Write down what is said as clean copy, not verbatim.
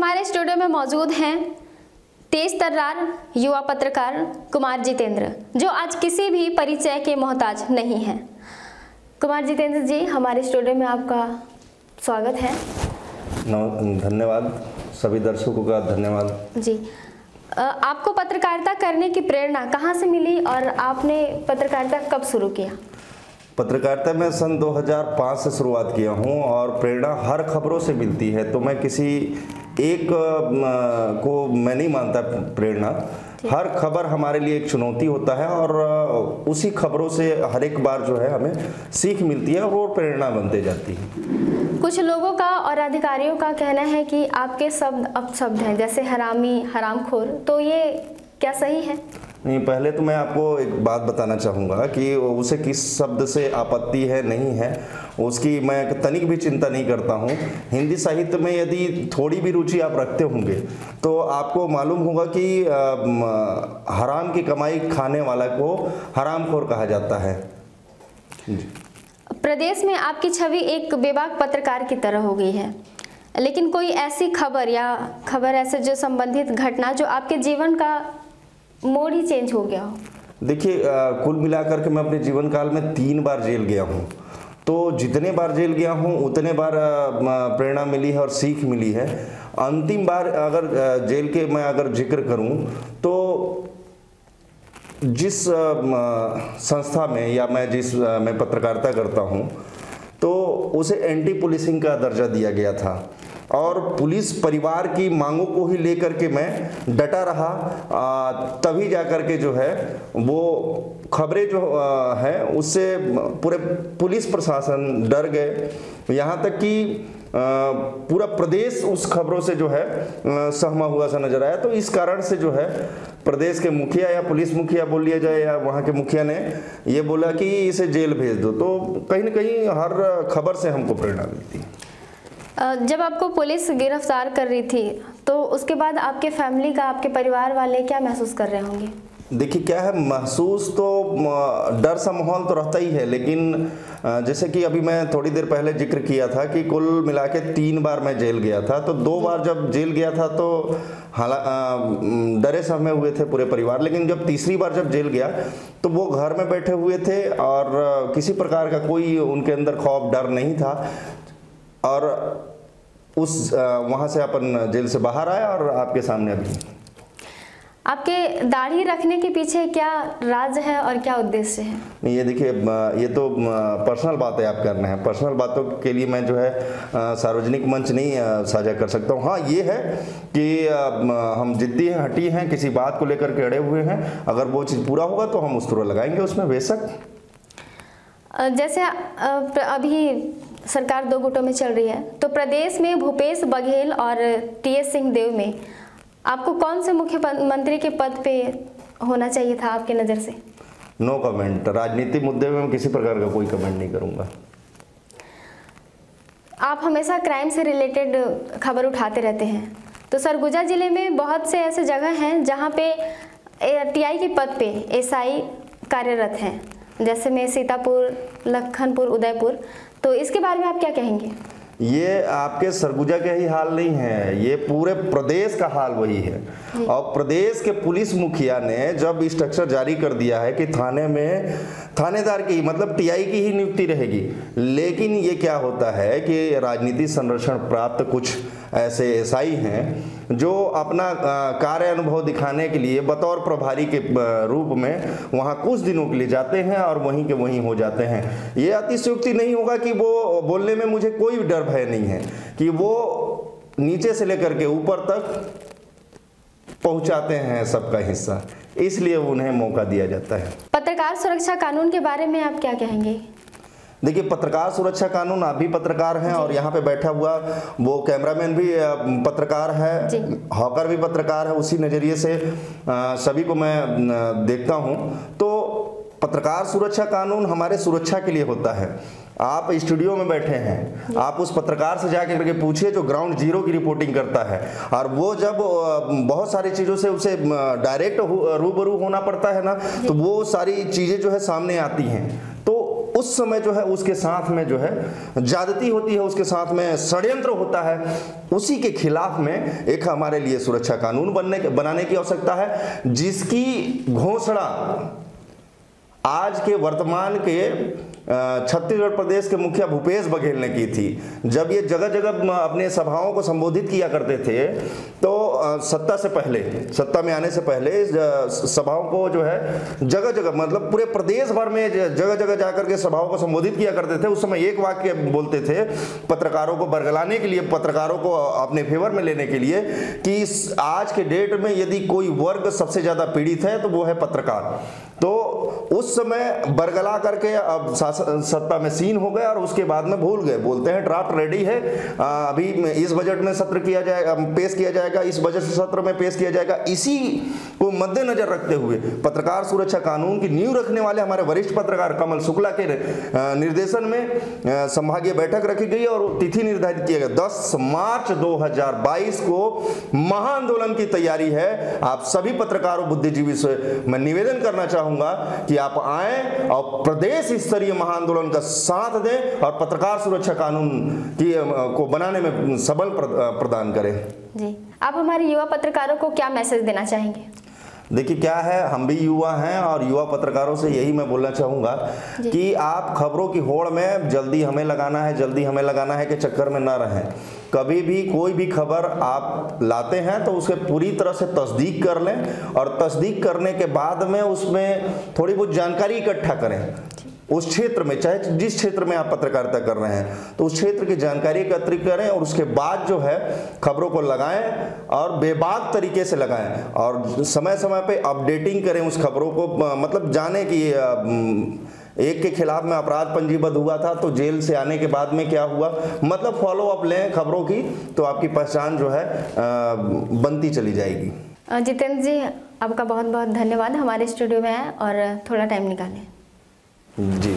हमारे स्टूडियो में मौजूद हैं तेज तर्रार युवा पत्रकार कुमार जितेंद्र, जो आज किसी भी परिचय के मोहताज नहीं हैं। कुमार जितेंद्र जी, हमारे स्टूडियो में आपका स्वागत है। धन्यवाद, सभी दर्शकों का धन्यवाद जी। आपको पत्रकारिता करने की प्रेरणा कहाँ से मिली और आपने पत्रकारिता कब शुरू किया? पत्रकारिता में सन 2005 से शुरुआत किया हूँ और प्रेरणा हर खबरों से मिलती है, तो मैं किसी एक को मैं नहीं मानता प्रेरणा। हर खबर हमारे लिए एक चुनौती होता है और उसी खबरों से हर एक बार जो है हमें सीख मिलती है और वो प्रेरणा बनते जाती है। कुछ लोगों का और अधिकारियों का कहना है कि आपके शब्द अपशब्द हैं, जैसे हरामी, हरामखोर, तो ये क्या सही है? नहीं, पहले तो मैं आपको एक बात बताना चाहूँगा कि उसे किस शब्द से आपत्ति है नहीं है उसकी मैं तनिक भी चिंता नहीं करता हूँ। हिंदी साहित्य में यदि थोड़ी भी रुचि आप रखते होंगे तो आपको मालूम होगा कि हराम की कमाई खाने वाला को हरामखोर कहा जाता है। प्रदेश में आपकी छवि एक बेबाक पत्रकार की तरह हो गई है, लेकिन कोई ऐसी खबर ऐसे जो संबंधित घटना जो आपके जीवन का मोड ही चेंज हो गया हो? देखिए, कुल मिलाकर के मैं अपने जीवन काल में 3 बार जेल गया हूँ, तो जितने बार जेल गया हूँ उतने बार प्रेरणा मिली है और सीख मिली है। अंतिम बार अगर जेल के मैं अगर जिक्र करूँ तो जिस संस्था में या मैं पत्रकारिता करता हूँ तो उसे एंटी पुलिसिंग का दर्जा दिया गया था और पुलिस परिवार की मांगों को ही लेकर के मैं डटा रहा। तभी जाकर के जो है वो खबरें जो है उससे पूरे पुलिस प्रशासन डर गए, यहाँ तक कि पूरा प्रदेश उस खबरों से जो है सहमा हुआ सा नजर आया। तो इस कारण से जो है प्रदेश के मुखिया या पुलिस मुखिया बोल लिया जाए या वहाँ के मुखिया ने ये बोला कि इसे जेल भेज दो। तो कहीं ना कहीं हर खबर से हमको प्रेरणा मिलती है। जब आपको पुलिस गिरफ्तार कर रही थी तो उसके बाद आपके फैमिली का, आपके परिवार वाले क्या महसूस कर रहे होंगे? देखिए, क्या है, महसूस तो डर सा माहौल तो रहता ही है, लेकिन जैसे कि अभी मैं थोड़ी देर पहले जिक्र किया था कि कुल मिला के 3 बार मैं जेल गया था। तो 2 बार जब जेल गया था तो डरे सहमे हुए थे पूरे परिवार, लेकिन जब तीसरी बार जब जेल गया तो वो घर में बैठे हुए थे और किसी प्रकार का कोई उनके अंदर खौफ डर नहीं था और वहाँ से अपन जेल से बाहर आया और आपके सामने अभी। आपके दाढ़ी रखने के पीछे क्या राज है और क्या उद्देश्य है? नहीं, ये देखिए, ये तो पर्सनल बातें आप करना है। पर्सनल बातों के लिए मैं जो है सार्वजनिक मंच नहीं साझा कर सकता हूँ। हाँ, ये है कि हम जिद्दी हैं, हटी हैं, किसी बात को लेकर के अड़े हुए हैं। अगर वो चीज़ पूरा होगा तो हम उस तरह लगाएंगे उसमें बेशक। जैसे अभी सरकार 2 गुटों में चल रही है, तो प्रदेश में भूपेश बघेल और टीएस सिंहदेव में आपको कौन से मुख्यमंत्री के पद पे होना चाहिए था आपके नज़र से? No comment. राजनीतिक मुद्दे में मैं किसी प्रकार का कोई कमेंट नहीं करूंगा। आप हमेशा क्राइम से रिलेटेड खबर उठाते रहते हैं, तो सरगुजा जिले में बहुत से ऐसे जगह हैं जहां पे टीआई के पद पे एसआई कार्यरत हैं, जैसे में सीतापुर, लखनपुर, उदयपुर। तो इसके बारे में आप क्या कहेंगे? ये आपके सरगुजा के ही हाल नहीं है, ये पूरे प्रदेश का हाल वही है। और प्रदेश के पुलिस मुखिया ने जब स्ट्रक्चर जारी कर दिया है कि थाने में थानेदार की मतलब टीआई की ही नियुक्ति रहेगी, लेकिन ये क्या होता है कि राजनीतिक संरक्षण प्राप्त कुछ ऐसे एसआई हैं जो अपना कार्य अनुभव दिखाने के लिए बतौर प्रभारी के रूप में वहाँ कुछ दिनों के लिए जाते हैं और वहीं के वहीं हो जाते हैं। ये अतिशयोक्ति नहीं होगा कि वो बोलने में मुझे कोई डर भय नहीं है कि वो नीचे से लेकर के ऊपर तक पहुंचाते हैं सबका हिस्सा, इसलिए उन्हें मौका दिया जाता है। पत्रकार सुरक्षा कानून के बारे में आप क्या कहेंगे? देखिए, पत्रकार सुरक्षा कानून, आप भी पत्रकार हैं और यहाँ पे बैठा हुआ वो कैमरामैन भी पत्रकार है, हॉकर भी पत्रकार है। उसी नज़रिए से सभी को मैं देखता हूँ। तो पत्रकार सुरक्षा कानून हमारे सुरक्षा के लिए होता है। आप स्टूडियो में बैठे हैं, आप उस पत्रकार से जाकर करके पूछिए जो ग्राउंड जीरो की रिपोर्टिंग करता है, और वो जब बहुत सारी चीज़ों से उसे डायरेक्ट रूबरू होना पड़ता है ना, तो वो सारी चीज़ें जो है सामने आती हैं। तो उस समय जो है उसके साथ में जो है ज्यादती होती है, उसके साथ में षड्यंत्र होता है, उसी के खिलाफ में एक हमारे लिए सुरक्षा कानून बनाने की आवश्यकता है, जिसकी घोषणा आज के वर्तमान के छत्तीसगढ़ प्रदेश के मुखिया भूपेश बघेल ने की थी। जब ये जगह जगह अपने सभाओं को संबोधित किया करते थे तो सत्ता में आने से पहले सभाओं को जो है जगह जगह मतलब पूरे प्रदेश भर में जगह जगह जाकर के सभाओं को संबोधित किया करते थे। उस समय एक वाक्य बोलते थे पत्रकारों को बरगलाने के लिए, पत्रकारों को अपने फेवर में लेने के लिए, कि आज के डेट में यदि कोई वर्ग सबसे ज्यादा पीड़ित है तो वो है पत्रकार। तो उस समय बरगला करके अब सत्ता में सीन हो गए और उसके बाद में भूल गए। बोलते हैं ड्राफ्ट रेडी है, अभी इस बजट में सत्र किया जाएगा, पेश किया जाएगा, इस बजट सत्र में पेश किया जाएगा। इसी को मद्देनजर रखते हुए पत्रकार सुरक्षा कानून की नींव रखने वाले हमारे वरिष्ठ पत्रकार कमल शुक्ला के निर्देशन में संभागीय बैठक रखी गई और तिथि निर्धारित किया गया 10 मार्च 2022 को महाआंदोलन की तैयारी है। आप सभी पत्रकारों बुद्धिजीवी से मैं निवेदन करना चाहूंगा कि आप आए और प्रदेश स्तरीय महाआंदोलन का साथ दें और पत्रकार सुरक्षा कानून को बनाने में सबल प्रदान करें। जी, आप हमारे युवा पत्रकारों को क्या मैसेज देना चाहेंगे? देखिए क्या है, हम भी युवा हैं और युवा पत्रकारों से यही मैं बोलना चाहूँगा कि आप खबरों की होड़ में जल्दी हमें लगाना है के चक्कर में ना रहें। कभी भी कोई भी खबर आप लाते हैं तो उसे पूरी तरह से तस्दीक कर लें और तस्दीक करने के बाद में उसमें थोड़ी बहुत जानकारी इकट्ठा करें। उस क्षेत्र में, चाहे जिस क्षेत्र में आप पत्रकारिता कर रहे हैं, तो उस क्षेत्र की जानकारी एकत्रित करें और उसके बाद जो है खबरों को लगाएं और बेबाक तरीके से लगाएं और समय समय पे अपडेटिंग करें उस खबरों को। मतलब जाने की एक के खिलाफ में अपराध पंजीबद्ध हुआ था तो जेल से आने के बाद में क्या हुआ, मतलब फॉलो अप लें खबरों की, तो आपकी पहचान जो है बनती चली जाएगी। जितेंद्र जी, आपका बहुत बहुत धन्यवाद हमारे स्टूडियो में आए और थोड़ा टाइम निकालें। जी।